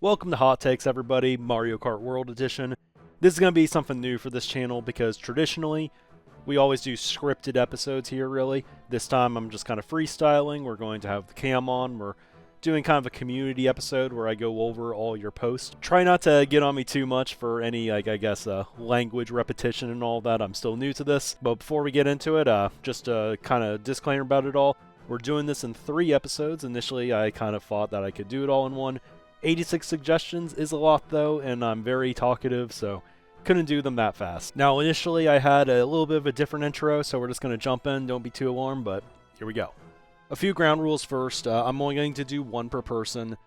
Welcome to Hot Takes, everybody, Mario Kart World Edition. This is going to be something new for this channel because traditionally, we always do scripted episodes here, really. This time I'm just kind of freestyling. We're going to have the cam on. We're doing kind of a community episode where I go over all your posts. Try not to get on me too much for any, language repetition and all that. I'm still new to this. But before we get into it, just a kind of disclaimer about it all. We're doing this in 3 episodes. Initially, I kind of thought that I could do it all in one. 86 suggestions is a lot though, and I'm very talkative, so couldn't do them that fast. Now, initially I had a little bit of a different intro, so we're just going to jump in. Don't be too alarmed, but here we go. A few ground rules first. I'm only going to do one per person.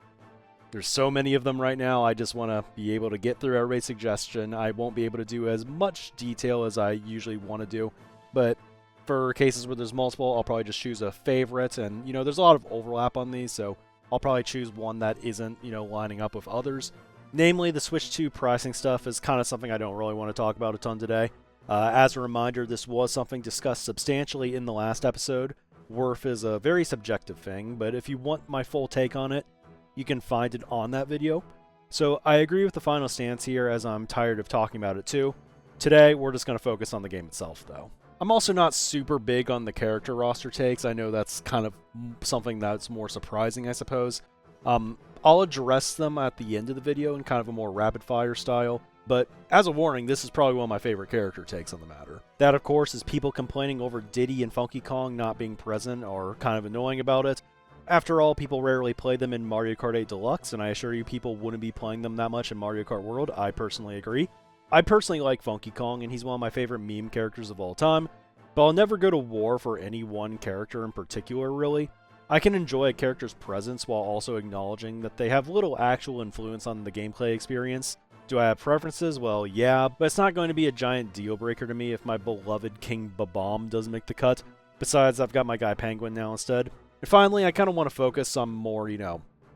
There's so many of them right now, I just want to be able to get through everybody's suggestion. I won't be able to do as much detail as I usually want to do, but for cases where there's multiple, I'll probably just choose a favorite, and there's a lot of overlap on these, so I'll probably choose one that isn't, lining up with others. Namely, the Switch 2 pricing stuff is kind of something I don't really want to talk about a ton today. As a reminder, this was something discussed substantially in the last episode. Worth is a very subjective thing, but if you want my full take on it, you can find it on that video. So I agree with the final stance here, as I'm tired of talking about it too. Today, we're just going to focus on the game itself, though. I'm also not super big on the character roster takes. I know that's kind of something that's more surprising, I suppose. I'll address them at the end of the video in kind of a more rapid-fire style, but as a warning, this is probably one of my favorite character takes on the matter. That, of course, is people complaining over Diddy and Funky Kong not being present or kind of annoying about it. After all, people rarely play them in Mario Kart 8 Deluxe, and I assure you people wouldn't be playing them that much in Mario Kart World. I personally agree. I personally like Funky Kong, and he's one of my favorite meme characters of all time, but I'll never go to war for any one character in particular, really. I can enjoy a character's presence while also acknowledging that they have little actual influence on the gameplay experience. Do I have preferences? Well, yeah, but it's not going to be a giant deal breaker to me if my beloved King Babam doesn't make the cut. Besides, I've got my guy Penguin now instead. And finally, I kind of want to focus on more,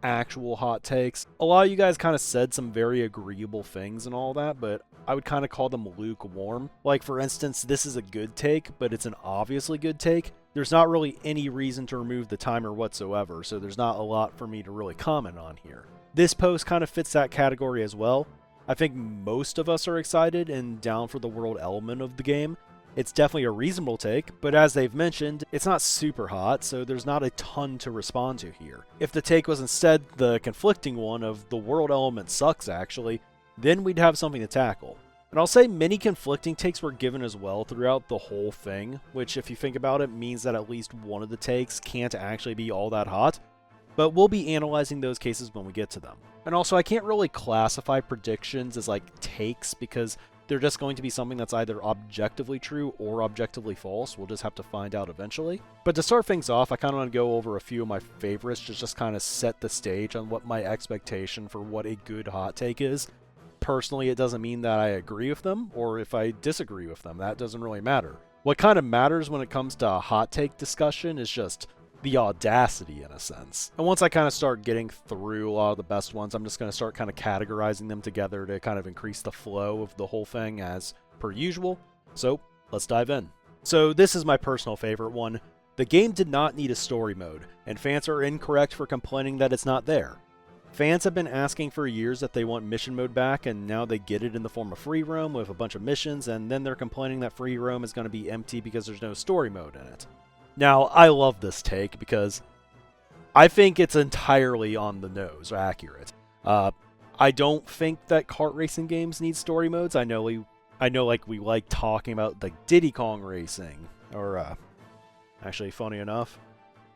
actual hot takes. A lot of you guys kind of said some very agreeable things and all that, but I would kind of call them lukewarm. Like, for instance, this is a good take, but it's an obviously good take. There's not really any reason to remove the timer whatsoever, so there's not a lot for me to really comment on here. This post kind of fits that category as well. I think most of us are excited and down for the world element of the game. It's definitely a reasonable take, but as they've mentioned, it's not super hot, so there's not a ton to respond to here. If the take was instead the conflicting one of the world element sucks actually, then we'd have something to tackle. And I'll say many conflicting takes were given as well throughout the whole thing, which if you think about it means that at least one of the takes can't actually be all that hot, but we'll be analyzing those cases when we get to them. And also, I can't really classify predictions as takes because they're just going to be something that's either objectively true or objectively false. We'll just have to find out eventually. But to start things off, I kind of want to go over a few of my favorites to just kind of set the stage on what my expectation for what a good hot take is. Personally, it doesn't mean that I agree with them, or if I disagree with them. That doesn't really matter. What kind of matters when it comes to a hot take discussion is just the audacity, in a sense. And once I kind of start getting through a lot of the best ones, I'm just going to start kind of categorizing them together to kind of increase the flow of the whole thing as per usual. So, let's dive in. So, this is my personal favorite one. The game did not need a story mode, and fans are incorrect for complaining that it's not there. Fans have been asking for years that they want mission mode back, and now they get it in the form of free roam with a bunch of missions, and then they're complaining that free roam is going to be empty because there's no story mode in it. Now, I love this take because I think it's entirely on the nose, accurate. I don't think that kart racing games need story modes. I know we like talking about Diddy Kong racing, or actually, funny enough,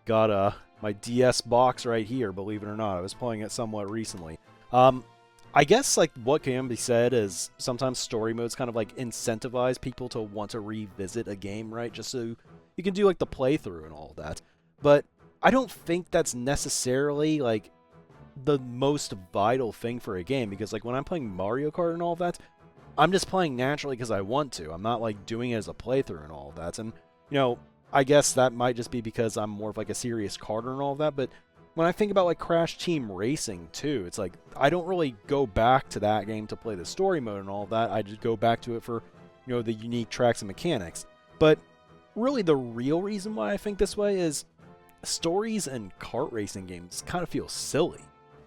got my DS box right here, believe it or not. I was playing it somewhat recently. I guess what can be said is sometimes story modes kind of incentivize people to want to revisit a game, right? Just so you can do the playthrough and all that. But I don't think that's necessarily the most vital thing for a game, because when I'm playing Mario Kart and all that, I'm just playing naturally because I want to. I'm not doing it as a playthrough and all that. And I guess that might just be because I'm more of a serious karter and all that, but when I think about Crash Team Racing too, it's I don't really go back to that game to play the story mode and all that. I just go back to it for, the unique tracks and mechanics. But really the real reason why I think this way is stories in kart racing games kind of feel silly.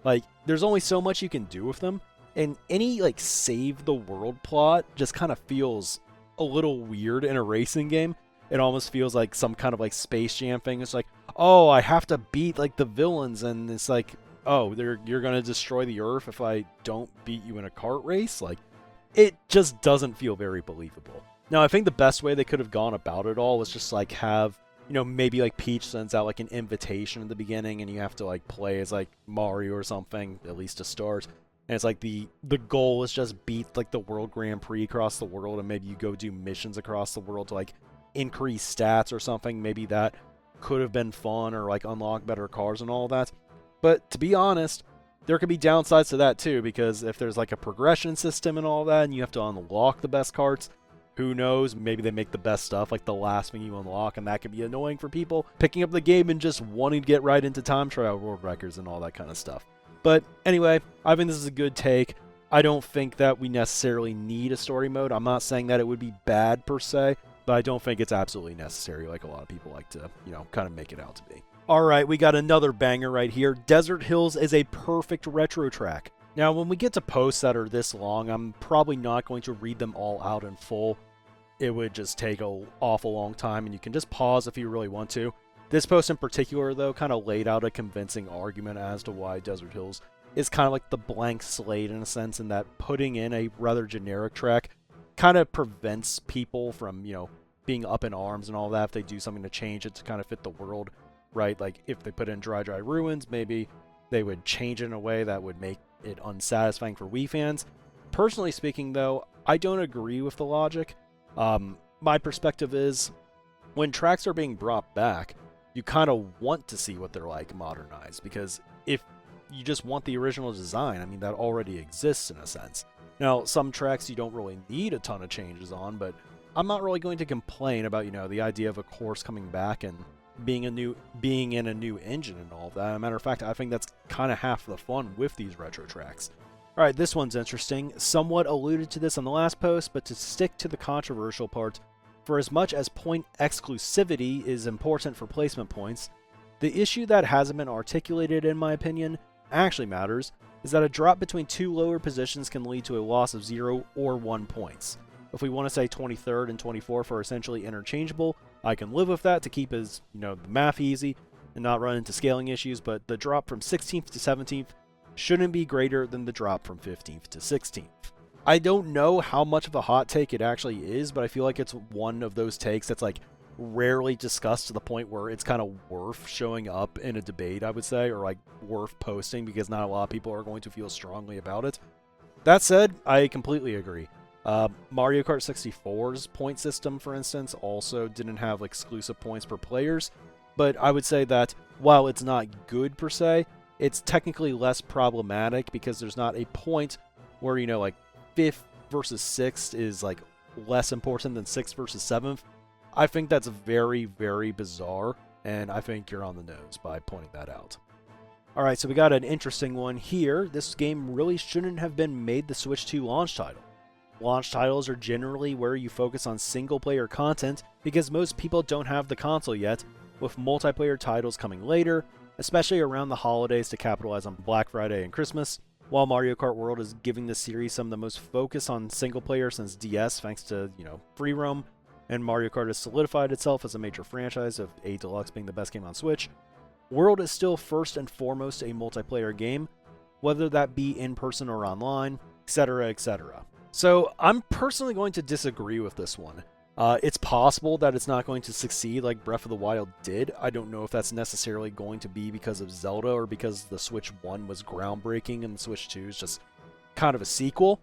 Like, there's only so much you can do with them, and any, like, save the world plot just kind of feels a little weird in a racing game. It almost feels like some kind of, like, Space Jam thing. It's like, oh, I have to beat, like, the villains, and it's like, oh, you're going to destroy the Earth if I don't beat you in a kart race? Like, it just doesn't feel very believable. Now, I think the best way they could have gone about it all was just, like, have, you know, maybe, like, Peach sends out, like, an invitation in the beginning, and you have to, like, play as, like, Mario or something, at least to start. And it's like the goal is just beat, like, the World Grand Prix across the world, and maybe you go do missions across the world to, like, increase stats or something. Maybe that could have been fun, or, like, unlock better cars and all that. But to be honest, there could be downsides to that too, because if there's, like, a progression system and all that, and you have to unlock the best carts, who knows, maybe they make the best stuff like the last thing you unlock, and that can be annoying for people picking up the game and just wanting to get right into time trial world records and all that kind of stuff. But anyway, I think this is a good take. I don't think that we necessarily need a story mode. I'm not saying that it would be bad per se, but I don't think it's absolutely necessary like a lot of people like to, you know, kind of make it out to be. Alright, we got another banger right here. Desert Hills is a perfect retro track. Now, when we get to posts that are this long, I'm probably not going to read them all out in full. It would just take an awful long time, and you can just pause if you really want to. This post in particular, though, kind of laid out a convincing argument as to why Desert Hills is kind of like the blank slate in a sense, in that putting in a rather generic track kind of prevents people from, you know, being up in arms and all that if they do something to change it to kind of fit the world, right? Like, if they put in Dry Dry Ruins, maybe they would change it in a way that would make it unsatisfying for Wii fans. Personally speaking, though, I don't agree with the logic. My perspective is, when tracks are being brought back, you kind of want to see what they're like modernized, because if you just want the original design, I mean, that already exists in a sense. Now, some tracks you don't really need a ton of changes on, but I'm not really going to complain about, you know, the idea of a course coming back and being in a new engine and all that. As a matter of fact, I think that's kind of half the fun with these retro tracks. Alright, this one's interesting. Somewhat alluded to this on the last post, but to stick to the controversial part, for as much as point exclusivity is important for placement points, the issue that hasn't been articulated in my opinion actually matters, is that a drop between two lower positions can lead to a loss of 0 or 1 points. If we want to say 23rd and 24th are essentially interchangeable, I can live with that to keep as, you know, the math easy and not run into scaling issues, but the drop from 16th to 17th shouldn't be greater than the drop from 15th to 16th. I don't know how much of a hot take it actually is, but I feel like it's one of those takes that's like rarely discussed to the point where it's kind of worth showing up in a debate, I would say, or like worth posting, because not a lot of people are going to feel strongly about it. That said, I completely agree. Mario Kart 64's point system, for instance, also didn't have exclusive points per players, but I would say that while it's not good per se, it's technically less problematic because there's not a point where, you know, like 5th versus 6th is like less important than 6th versus 7th. I think that's very, very bizarre, and I think you're on the nose by pointing that out. Alright, so we got an interesting one here. This game really shouldn't have been made the Switch 2 launch title. Launch titles are generally where you focus on single-player content because most people don't have the console yet, with multiplayer titles coming later, especially around the holidays to capitalize on Black Friday and Christmas. While Mario Kart World is giving the series some of the most focus on single-player since DS thanks to, you know, free roam, and Mario Kart has solidified itself as a major franchise, of A Deluxe being the best game on Switch, World is still first and foremost a multiplayer game, whether that be in person or online, etc., etc. So I'm personally going to disagree with this one. It's possible that it's not going to succeed like Breath of the Wild did. I don't know if that's necessarily going to be because of Zelda or because the Switch 1 was groundbreaking and the Switch 2 is just kind of a sequel.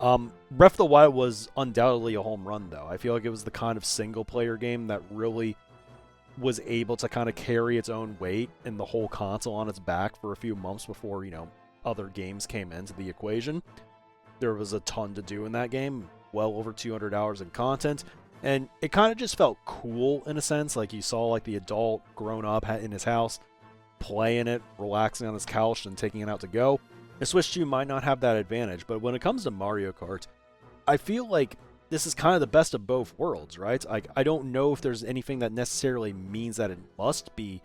Breath of the Wild was undoubtedly a home run, though. I feel like it was the kind of single-player game that really was able to kind of carry its own weight and the whole console on its back for a few months before, you know, other games came into the equation. There was a ton to do in that game, well over 200 hours in content, and it kind of just felt cool in a sense. Like, you saw like the adult grown up in his house playing it, relaxing on his couch and taking it out to go. The Switch 2 might not have that advantage, but when it comes to Mario Kart, I feel like this is kind of the best of both worlds, right? I don't know if there's anything that necessarily means that it must be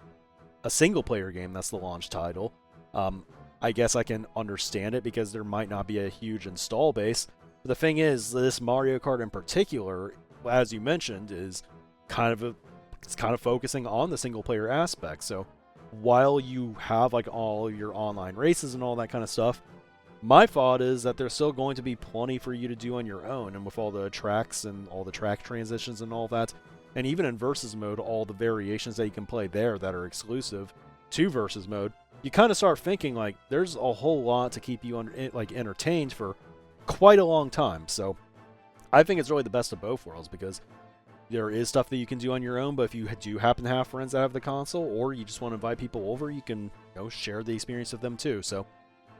a single-player game that's the launch title. I guess I can understand it because there might not be a huge install base. But the thing is, this Mario Kart in particular, as you mentioned, is it's kind of focusing on the single player aspect. So while you have like all your online races and all that kind of stuff, my thought is that there's still going to be plenty for you to do on your own, and with all the tracks and all the track transitions and all that, and even in versus mode, all the variations that you can play there that are exclusive to versus mode, you kind of start thinking like there's a whole lot to keep you entertained for quite a long time. So I think it's really the best of both worlds, because there is stuff that you can do on your own, but if you do happen to have friends that have the console, or you just want to invite people over, you can share the experience with them too. So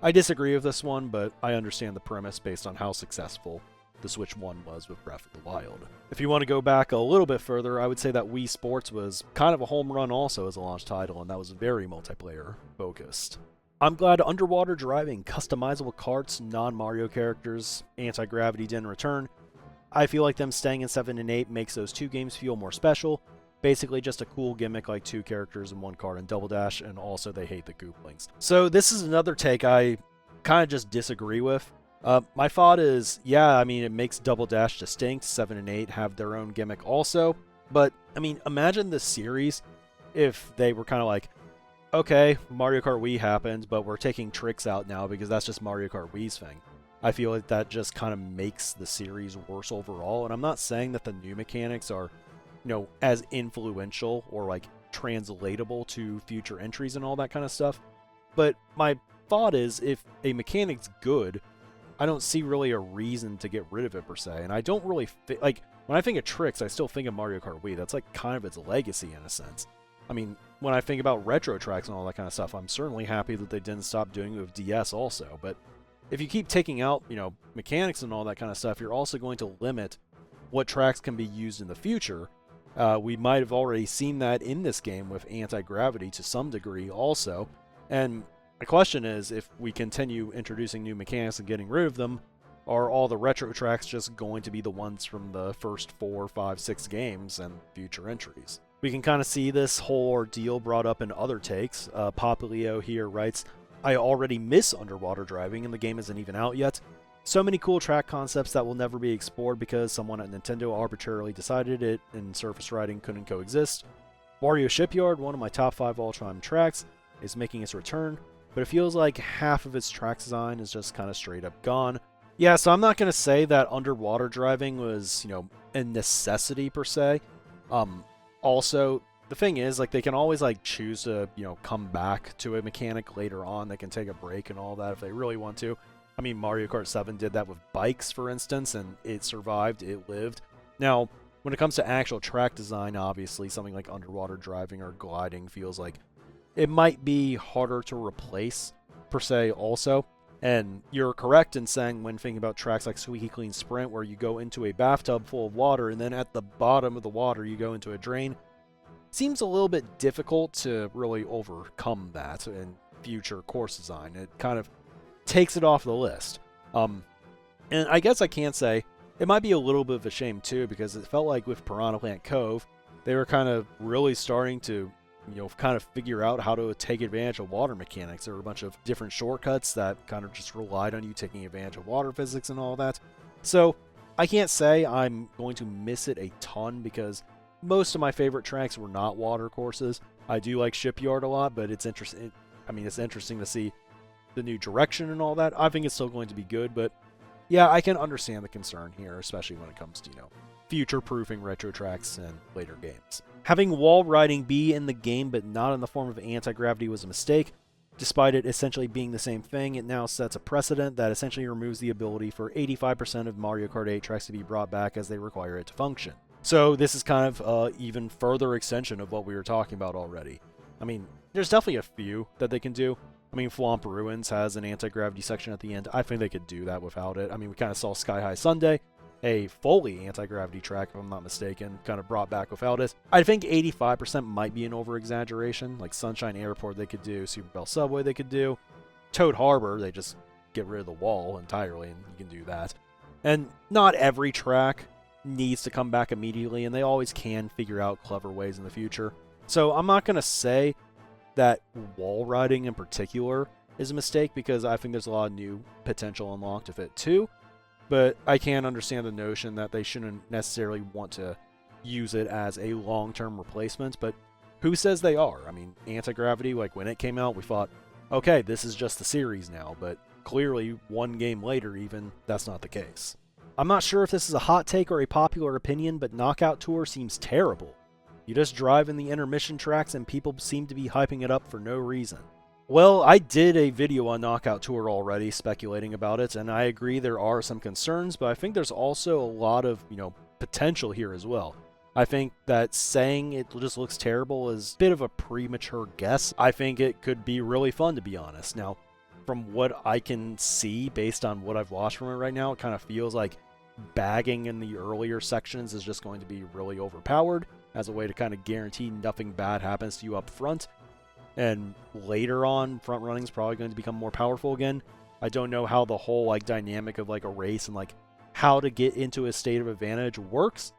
I disagree with this one, but I understand the premise based on how successful the Switch 1 was with Breath of the Wild. If you want to go back a little bit further, I would say that Wii Sports was kind of a home run also as a launch title, and that was very multiplayer focused. I'm glad underwater driving, customizable karts, non-Mario characters, anti-gravity didn't return. I feel like them staying in 7 and 8 makes those two games feel more special. Basically just a cool gimmick like 2 characters in 1 card and Double Dash, and also they hate the Gooplings. So this is another take I kind of just disagree with. My thought is, yeah, I mean, it makes Double Dash distinct. 7 and 8 have their own gimmick also. But, I mean, imagine the series if they were kind of like, okay, Mario Kart Wii happened, but we're taking tricks out now because that's just Mario Kart Wii's thing. I feel like that just kind of makes the series worse overall. And I'm not saying that the new mechanics are, as influential or like translatable to future entries and all that kind of stuff. But my thought is, if a mechanic's good, I don't see really a reason to get rid of it per se. And I don't really like when I think of tricks, I still think of Mario Kart Wii. That's like kind of its legacy in a sense. I mean, when I think about retro tracks and all that kind of stuff, I'm certainly happy that they didn't stop doing it with DS also. But if you keep taking out, mechanics and all that kind of stuff, you're also going to limit what tracks can be used in the future. We might have already seen that in this game with anti-gravity to some degree also. And the question is, if we continue introducing new mechanics and getting rid of them, are all the retro tracks just going to be the ones from the first 4, 5, 6 games and future entries? We can kind of see this whole ordeal brought up in other takes. Papaleo here writes, I already miss underwater driving and the game isn't even out yet. So many cool track concepts that will never be explored because someone at Nintendo arbitrarily decided it and surface riding couldn't coexist. Wario Shipyard, one of my top 5 all-time tracks, is making its return, but it feels like half of its track design is just kind of straight up gone. Yeah, so I'm not going to say that underwater driving was, a necessity per se. Also, the thing is, like, they can always, like, choose to, come back to a mechanic later on. They can take a break and all that if they really want to. I mean, Mario Kart 7 did that with bikes, for instance, and it survived, it lived. Now, when it comes to actual track design, obviously, something like underwater driving or gliding feels like it might be harder to replace, per se, also. And you're correct in saying when thinking about tracks like Squeaky Clean Sprint, where you go into a bathtub full of water, and then at the bottom of the water, you go into a drain. Seems a little bit difficult to really overcome that in future course design. It kind of takes it off the list. And I guess I can say it might be a little bit of a shame too, because it felt like with Piranha Plant Cove, they were kind of really starting to, kind of figure out how to take advantage of water mechanics. There were a bunch of different shortcuts that kind of just relied on you taking advantage of water physics and all that. So I can't say I'm going to miss it a ton, because most of my favorite tracks were not water courses. I do like Shipyard a lot, but it's interesting. I mean, it's interesting to see the new direction and all that. I think it's still going to be good, but yeah, I can understand the concern here, especially when it comes to, future-proofing retro tracks in later games. Having wall riding be in the game but not in the form of anti-gravity was a mistake. Despite it essentially being the same thing, it now sets a precedent that essentially removes the ability for 85% of Mario Kart 8 tracks to be brought back as they require it to function. So this is kind of even further extension of what we were talking about already. I mean, there's definitely a few that they can do. I mean, Flomp Ruins has an anti-gravity section at the end. I think they could do that without it. I mean, we kind of saw Sky High Sunday, a fully anti-gravity track, if I'm not mistaken, kind of brought back without it. I think 85% might be an over-exaggeration. Like Sunshine Airport they could do, Super Bell Subway they could do. Toad Harbor, they just get rid of the wall entirely, and you can do that. And not every track needs to come back immediately, and they always can figure out clever ways in the future. So I'm not going to say that wall riding in particular is a mistake because I think there's a lot of new potential unlocked with it too. But I can understand the notion that they shouldn't necessarily want to use it as a long-term replacement, but who says they are? I mean, Anti-Gravity, like when it came out, we thought, okay, this is just the series now, but clearly one game later even, that's not the case. I'm not sure if this is a hot take or a popular opinion, but Knockout Tour seems terrible. You just drive in the intermission tracks and people seem to be hyping it up for no reason. Well, I did a video on Knockout Tour already speculating about it, and I agree there are some concerns, but I think there's also a lot of, potential here as well. I think that saying it just looks terrible is a bit of a premature guess. I think it could be really fun, to be honest. Now, from what I can see based on what I've watched from it right now, it kind of feels like bagging in the earlier sections is just going to be really overpowered as a way to kind of guarantee nothing bad happens to you up front. And later on, front running is probably going to become more powerful again. I don't know how the whole dynamic of a race and how to get into a state of advantage works,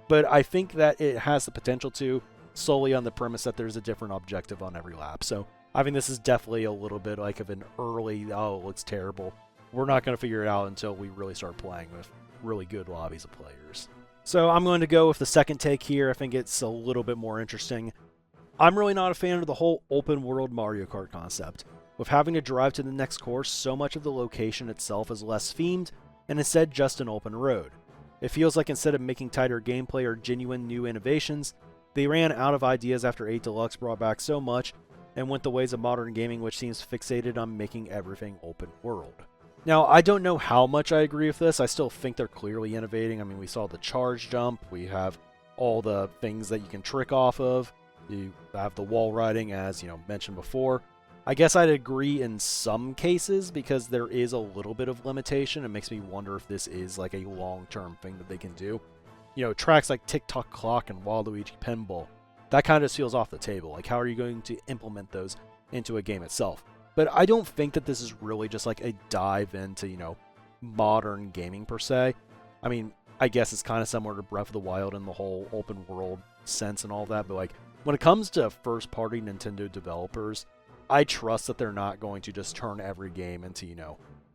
but I think that it has the potential to, solely on the premise that there's a different objective on every lap. So I think this is definitely a little bit of an early, oh, it looks terrible. We're not going to figure it out until we really start playing with really good lobbies of players. So I'm going to go with the second take here. I think it's a little bit more interesting. I'm really not a fan of the whole open world Mario Kart concept. With having to drive to the next course, so much of the location itself is less themed, and instead just an open road. It feels like instead of making tighter gameplay or genuine new innovations, they ran out of ideas after 8 Deluxe brought back so much, and went the ways of modern gaming, which seems fixated on making everything open world. Now, I don't know how much I agree with this. I still think they're clearly innovating. I mean, we saw the charge jump, we have all the things that you can trick off of, you have the wall riding, as mentioned before. I guess I'd agree in some cases because there is a little bit of limitation. It makes me wonder if this is a long-term thing that they can do. Tracks like Tick-Tock Clock and Waluigi Pinball, that kind of just feels off the table. How are you going to implement those into a game itself? But I don't think that this is really just a dive into, modern gaming per se. I mean, I guess it's kind of similar to Breath of the Wild in the whole open world sense and all that, but when it comes to first-party Nintendo developers, I trust that they're not going to just turn every game into,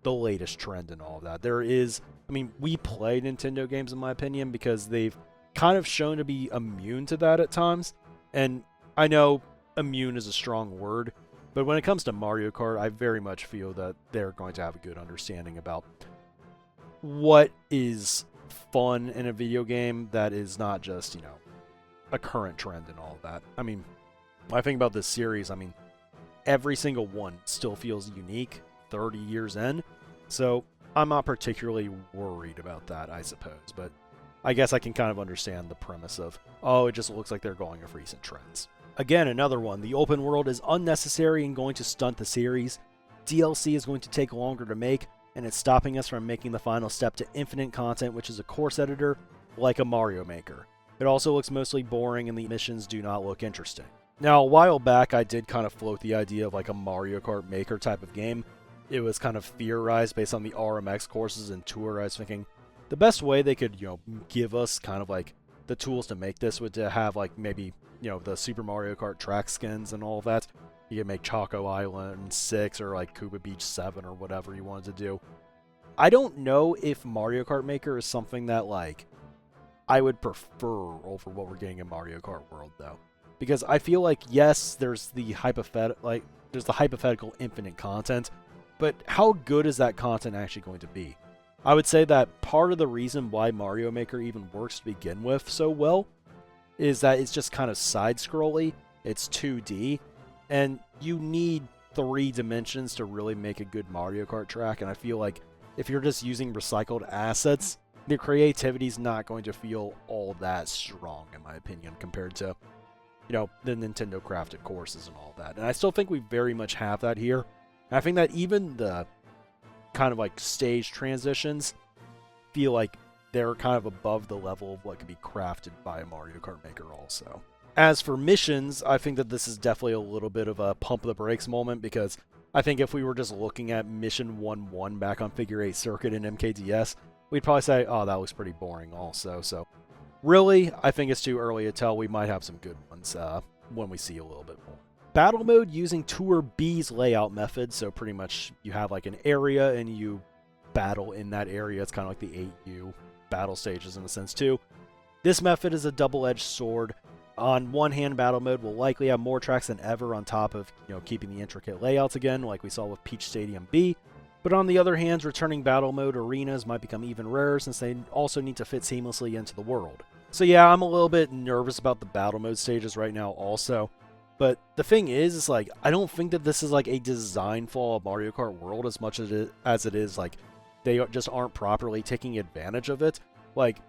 the latest trend and all of that. We play Nintendo games, in my opinion, because they've kind of shown to be immune to that at times. And I know immune is a strong word, but when it comes to Mario Kart, I very much feel that they're going to have a good understanding about what is fun in a video game that is not just, a current trend and all of that. When I think about this series, every single one still feels unique 30 years in, so I'm not particularly worried about that, I suppose, but I guess I can kind of understand the premise of, oh, it just looks like they're going off recent trends. Again, another one, the open world is unnecessary and going to stunt the series. DLC is going to take longer to make, and it's stopping us from making the final step to infinite content, which is a course editor, like a Mario Maker. It also looks mostly boring and the missions do not look interesting. Now, a while back, I did kind of float the idea of a Mario Kart Maker type of game. It was kind of theorized based on the RMX courses and Tour. I was thinking the best way they could, give us kind of the tools to make this would to have maybe, the Super Mario Kart track skins and all that. You could make Choco Island 6 or Koopa Beach 7 or whatever you wanted to do. I don't know if Mario Kart Maker is something that I would prefer over what we're getting in Mario Kart World though. Because I feel yes, there's the hypothetical infinite content, but how good is that content actually going to be? I would say that part of the reason why Mario Maker even works to begin with so well is that it's just kind of side-scrolly, it's 2D, and you need 3 dimensions to really make a good Mario Kart track, and I feel if you're just using recycled assets, the creativity's not going to feel all that strong, in my opinion, compared to the Nintendo crafted courses and all that. And I still think we very much have that here. And I think that even the kind of stage transitions feel they're kind of above the level of what could be crafted by a Mario Kart Maker also. As for missions, I think that this is definitely a little bit of a pump the brakes moment, because I think if we were just looking at Mission 1-1 back on Figure 8 Circuit in MKDS, we'd probably say, oh, that looks pretty boring also. So really, I think it's too early to tell. We might have some good ones when we see a little bit more. battle mode using Tour B's layout method. So pretty much you have like an area and you battle in that area. It's kind of like the 8U battle stages in a sense too. This method is a double-edged sword. On one hand, battle mode will likely have more tracks than ever on top of, keeping the intricate layouts again, like we saw with Peach Stadium B. But on the other hand, returning battle mode arenas might become even rarer since they also need to fit seamlessly into the world. So yeah, I'm a little bit nervous about the battle mode stages right now also. But the thing is like, I don't think that this is like a design flaw of Mario Kart World as much as it is like, they just aren't properly taking advantage of it. Like,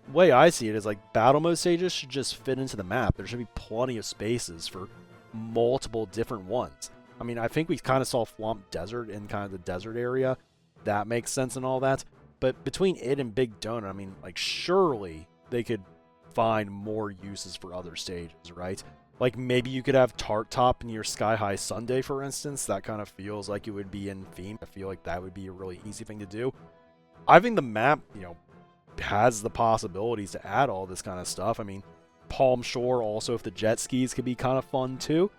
the way I see it is like battle mode stages should just fit into the map. There should be plenty of spaces for multiple different ones. I mean, I think we kind of saw Flomp Desert in kind of the desert area. That makes sense and all that. But between it and Big Donut, I mean, like, surely they could find more uses for other stages, right? Like, maybe you could have Tart Top near Sky High Sunday, for instance. That kind of feels like it would be in theme. I feel like that would be a really easy thing to do. I think the map, has the possibilities to add all this kind of stuff. I mean, Palm Shore also, if the jet skis, could be kind of fun too.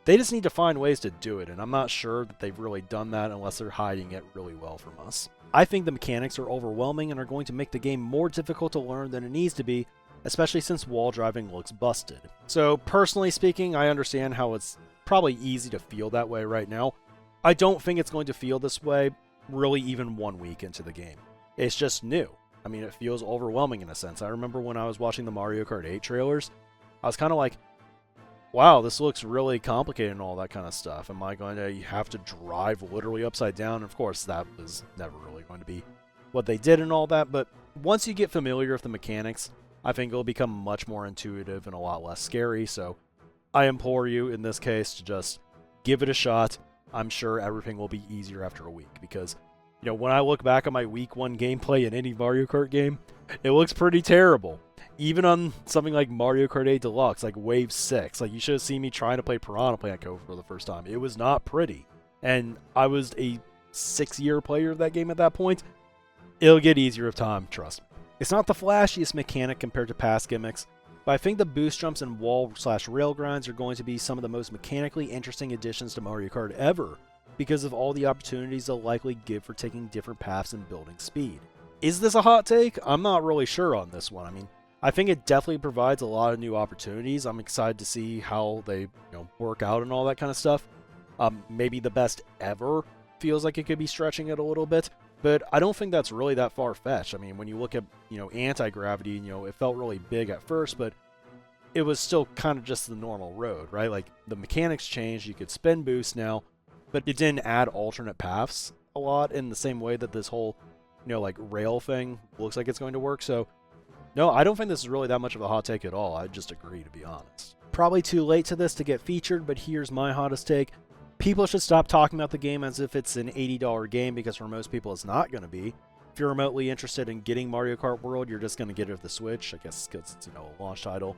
They just need to find ways to do it, and I'm not sure that they've really done that unless they're hiding it really well from us. I think the mechanics are overwhelming and are going to make the game more difficult to learn than it needs to be, especially since wall driving looks busted. So personally speaking, I understand how it's probably easy to feel that way right now. I don't think it's going to feel this way really even 1 week into the game. It's just new. I mean, it feels overwhelming in a sense. I remember when I was watching the Mario Kart 8 trailers, I was kind of like, wow, this looks really complicated and all that kind of stuff. Am I going to have to drive literally upside down? And of course, that was never really going to be what they did and all that. But once you get familiar with the mechanics, I think it'll become much more intuitive and a lot less scary. So I implore you in this case to just give it a shot. I'm sure everything will be easier after a week because, when I look back on my week 1 gameplay in any Mario Kart game, it looks pretty terrible. Even on something like Mario Kart 8 Deluxe, like Wave 6, like you should have seen me trying to play Piranha Plant Cove for the first time. It was not pretty. And I was a 6-year player of that game at that point. It'll get easier with time, trust me. It's not the flashiest mechanic compared to past gimmicks, but I think the boost jumps and wall/rail grinds are going to be some of the most mechanically interesting additions to Mario Kart ever, because of all the opportunities they'll likely give for taking different paths and building speed. Is this a hot take? I'm not really sure on this one. I mean, I think it definitely provides a lot of new opportunities. I'm excited to see how they work out and all that kind of stuff. Maybe the best ever feels like it could be stretching it a little bit, but I don't think that's really that far-fetched. I mean, when you look at anti-gravity, it felt really big at first, but it was still kind of just the normal road, right? Like, the mechanics changed. You could spin boost now, but it didn't add alternate paths a lot in the same way that this whole, like rail thing looks like it's going to work. So, no, I don't think this is really that much of a hot take at all. I just agree, to be honest. Probably too late to this to get featured, but here's my hottest take. People should stop talking about the game as if it's an $80 game, because for most people it's not going to be. If you're remotely interested in getting Mario Kart World, you're just going to get it with the Switch, I guess because it's, a launch title.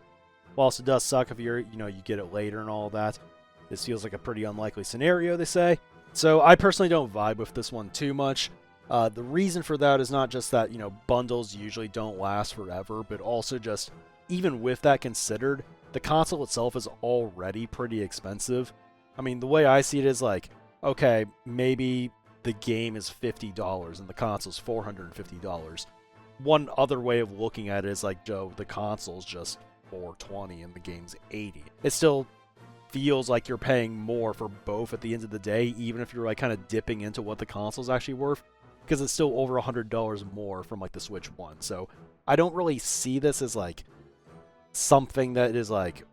Whilst it does suck if you get it later and all that. This feels like a pretty unlikely scenario, they say. So I personally don't vibe with this one too much. The reason for that is not just that, bundles usually don't last forever, but also just, even with that considered, the console itself is already pretty expensive. I mean, the way I see it is like, okay, maybe the game is $50 and the console's $450. One other way of looking at it is like, Joe, the console's just $420 and the game's $80. It still feels like you're paying more for both at the end of the day, even if you're like kind of dipping into what the console's actually worth, because it's still over $100 more from like the Switch 1. So I don't really see this as like something that is like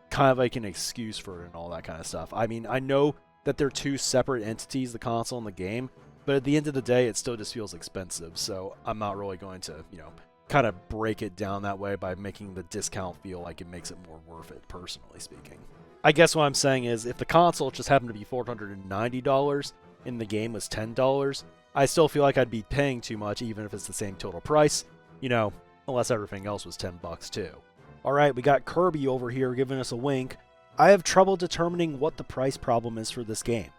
kind of like an excuse for it and all that kind of stuff. I mean, I know that they're two separate entities, the console and the game, but at the end of the day, it still just feels expensive. So I'm not really going to, kind of break it down that way by making the discount feel like it makes it more worth it, personally speaking. I guess what I'm saying is, if the console just happened to be $490 and the game was $10, I still feel like I'd be paying too much even if it's the same total price, unless everything else was $10 too. Alright, we got Kirby over here giving us a wink. I have trouble determining what the price problem is for this game.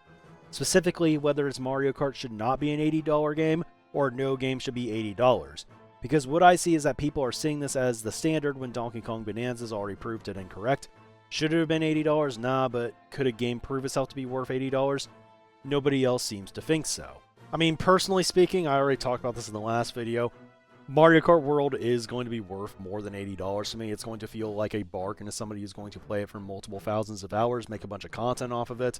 Specifically, whether it's Mario Kart should not be an $80 game, or no game should be $80. Because what I see is that people are seeing this as the standard when Donkey Kong Bonanza's already proved it incorrect. Should it have been $80? Nah, but could a game prove itself to be worth $80? Nobody else seems to think so. I mean, personally speaking, I already talked about this in the last video, Mario Kart World is going to be worth more than $80 to me. It's going to feel like a bargain to somebody who's going to play it for multiple thousands of hours, make a bunch of content off of it.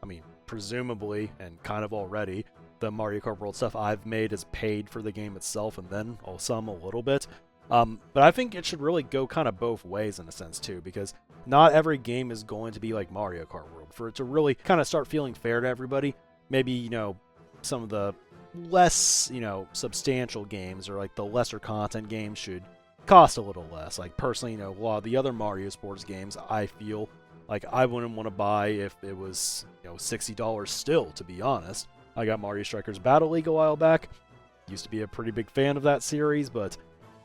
I mean, presumably, and kind of already, the Mario Kart World stuff I've made is paid for the game itself, and then some a little bit. But I think it should really go kind of both ways in a sense too, because not every game is going to be like Mario Kart World. For it to really kind of start feeling fair to everybody, maybe, some of the less, substantial games or like the lesser content games should cost a little less. Like personally, a lot of the other Mario sports games, I feel like I wouldn't want to buy if it was, $60 still, to be honest. I got Mario Strikers Battle League a while back. Used to be a pretty big fan of that series, but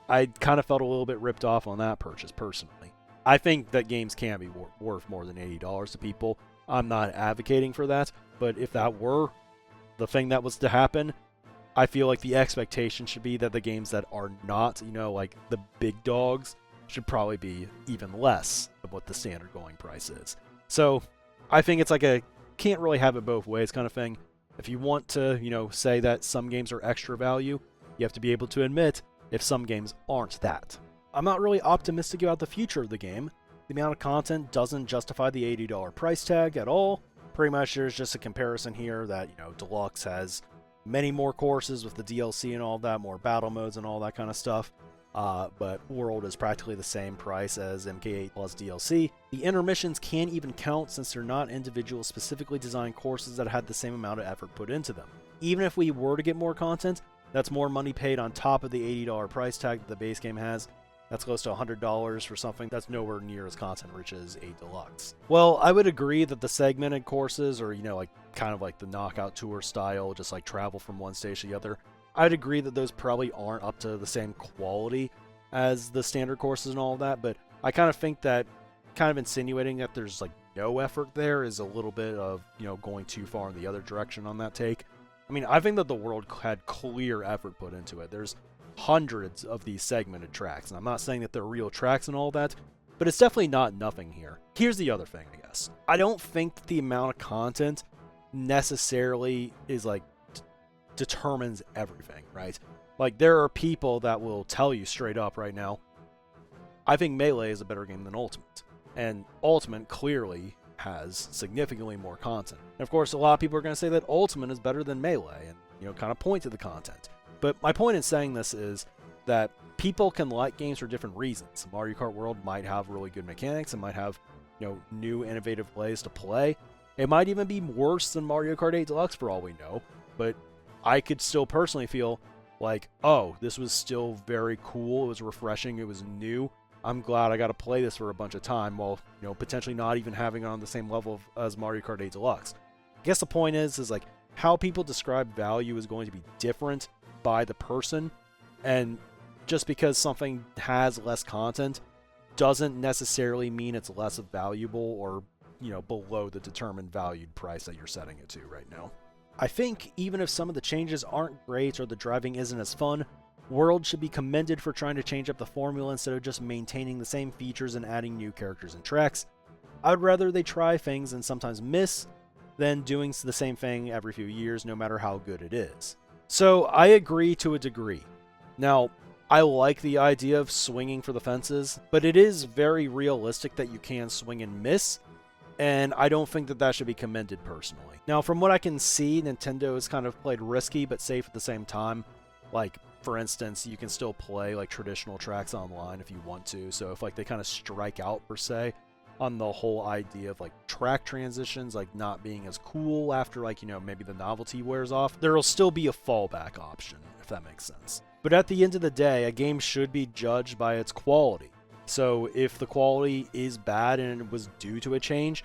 I kind of felt a little bit ripped off on that purchase personally. I think that games can be worth more than $80 to people. I'm not advocating for that, but if that were the thing that was to happen, I feel like the expectation should be that the games that are not, like the big dogs, should probably be even less of what the standard going price is. So I think it's like a can't really have it both ways kind of thing. If you want to, say that some games are extra value, you have to be able to admit if some games aren't that. I'm not really optimistic about the future of the game. The amount of content doesn't justify the $80 price tag at all. Pretty much there's just a comparison here that, Deluxe has many more courses with the DLC and all that, more battle modes and all that kind of stuff. But World is practically the same price as MK8 plus DLC. The intermissions can't even count since they're not individual specifically designed courses that had the same amount of effort put into them. Even if we were to get more content, that's more money paid on top of the $80 price tag that the base game has. That's close to $100 for something that's nowhere near as content rich as a Deluxe. Well, I would agree that the segmented courses, or, kind of like the knockout tour style, just like travel from one stage to the other, I'd agree that those probably aren't up to the same quality as the standard courses and all that, but I kind of think that kind of insinuating that there's like no effort there is a little bit of, going too far in the other direction on that take. I mean, I think that the World had clear effort put into it. There's hundreds of these segmented tracks, and I'm not saying that they're real tracks and all that, but it's definitely not nothing here. Here's the other thing, I guess. I don't think that the amount of content necessarily is like determines everything, right? Like, there are people that will tell you straight up right now, I think Melee is a better game than Ultimate, and Ultimate clearly has significantly more content. And of course, a lot of people are going to say that Ultimate is better than Melee, and kind of point to the content. But my point in saying this is that people can like games for different reasons. Mario Kart World might have really good mechanics and might have, new innovative ways to play. It might even be worse than Mario Kart 8 Deluxe for all we know, but I could still personally feel like, oh, this was still very cool, it was refreshing, it was new. I'm glad I got to play this for a bunch of time while, potentially not even having it on the same level as Mario Kart 8 Deluxe. I guess the point is like how people describe value is going to be different by the person, and just because something has less content doesn't necessarily mean it's less valuable or, below the determined valued price that you're setting it to right now. I think even if some of the changes aren't great or the driving isn't as fun, World should be commended for trying to change up the formula instead of just maintaining the same features and adding new characters and tracks. I would rather they try things and sometimes miss than doing the same thing every few years, no matter how good it is. So I agree to a degree. Now, I like the idea of swinging for the fences, but it is very realistic that you can swing and miss, and I don't think that should be commended personally. Now, from what I can see, Nintendo has kind of played risky but safe at the same time. Like, for instance, you can still play like traditional tracks online if you want to, so if like they kind of strike out per se on the whole idea of like track transitions like not being as cool after like, maybe the novelty wears off, there'll still be a fallback option, if that makes sense. But at the end of the day, a game should be judged by its quality. So if the quality is bad and it was due to a change,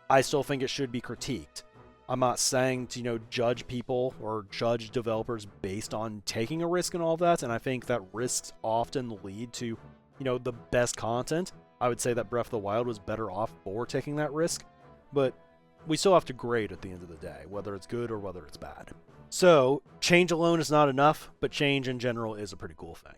I still think it should be critiqued. I'm not saying to, judge people or judge developers based on taking a risk and all that, and I think that risks often lead to, the best content. I would say that Breath of the Wild was better off for taking that risk, but we still have to grade at the end of the day, whether it's good or whether it's bad. So, change alone is not enough, but change in general is a pretty cool thing.